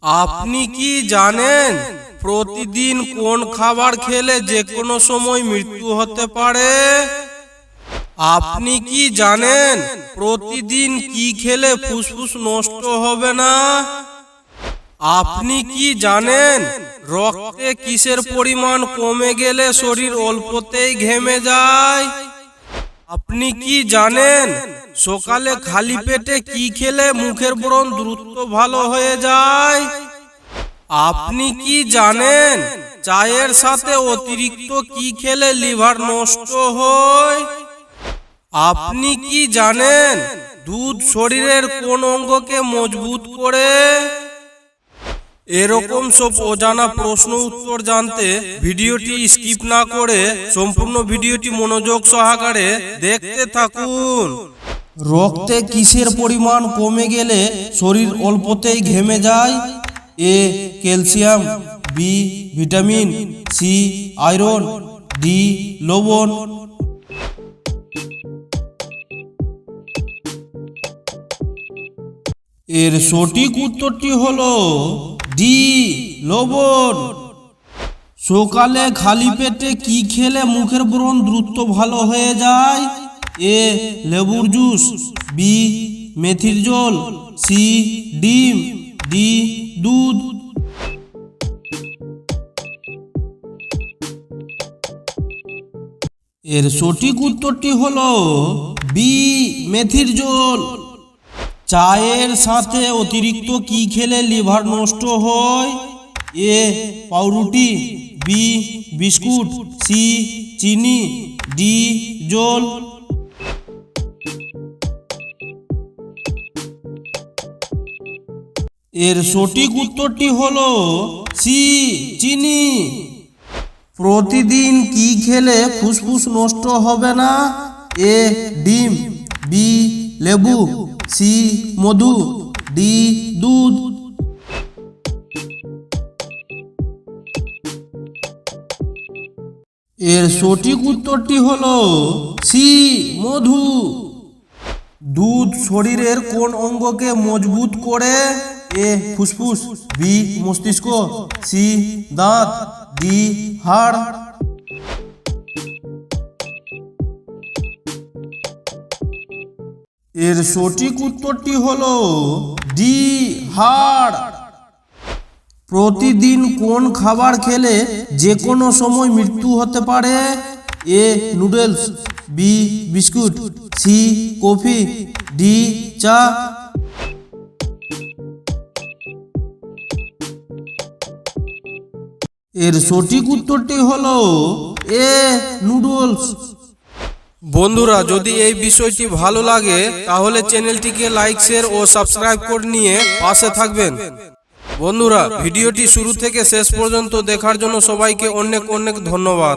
আপনি কি জানেন প্রতিদিন কোন খাবার খেলে যে কোনো সময় মৃত্যু হতে পারে? আপনি কি জানেন প্রতিদিন কি খেলে ফুসফুস নষ্ট হবে না? আপনি কি জানেন রক্তে কিসের পরিমাণ কমে গেলে শরীর অল্পতেই ঘেমে যায়? আপনি কি জানেন সকালে খালি পেটে কি খেলে মুখের ব্রণ দ্রুত ভালো হয়ে যায়? আপনি কি জানেন চায়ের সাথে অতিরিক্ত কি খেলে লিভার নষ্ট হয়? আপনি কি জানেন দুধ শরীরের কোন অঙ্গকে মজবুত করে? এরকম সব অজানা প্রশ্ন উত্তর জানতে ভিডিওটি স্কিপ না করে সম্পূর্ণ ভিডিওটি মনোযোগ সহকারে দেখতে থাকুন। রক্তে কিসের পরিমাণ কমে গেলে শরীর অল্পতেই ঘেমে যায়? A calcium, B vitamin, C iron, D লবণ। এর সঠিক উত্তরটি হলো ডি লবণ। সকালে খালি পেটে কি খেলে মুখের ব্রণ দ্রুত ভালো হয়ে যায়? এ লেবুর জুস, বি মেথির জল, সি ডিম, ডি দুধ। এর সঠিক উত্তরটি হলো বি মেথির জল। চায়ের সাথে অতিরিক্ত কি খেলে লিভার নষ্ট হয়? এ পাউরুটি, বি বিস্কুট, সি চিনি, ডি জল। এর সঠিক উত্তরটি হলো সি চিনি। প্রতিদিন কি খেলে ফুসফুস নষ্ট হবে না? এ ডিম, বি লেবু, সি মধু, ডি দুধ। এর সঠিক উত্তরটি হলো সি মধু। দুধ শরীরের কোন অঙ্গকে মজবুত করে? এ ফুসফুস, বি মস্তিষ্ক, সি দাঁত, ডি হাড়। এর সঠিক উত্তরটি হলো ডি হাড়। প্রতিদিন কোন খাবার খেলে যে কোনো সময় মৃত্যু হতে পারে? A noodles, B biscuit, C coffee, D চা। এর সঠিক উত্তরটি হলো এ নুডলস। বন্ধুরা, যদি এই বিষয়টি ভালো লাগে তাহলে চ্যানেলটিকে লাইক, শেয়ার ও সাবস্ক্রাইব করে নিয়ে পাশে থাকবেন। বন্ধুরা, ভিডিওটি শুরু থেকে শেষ পর্যন্ত দেখার জন্য সবাইকে অনেক অনেক ধন্যবাদ।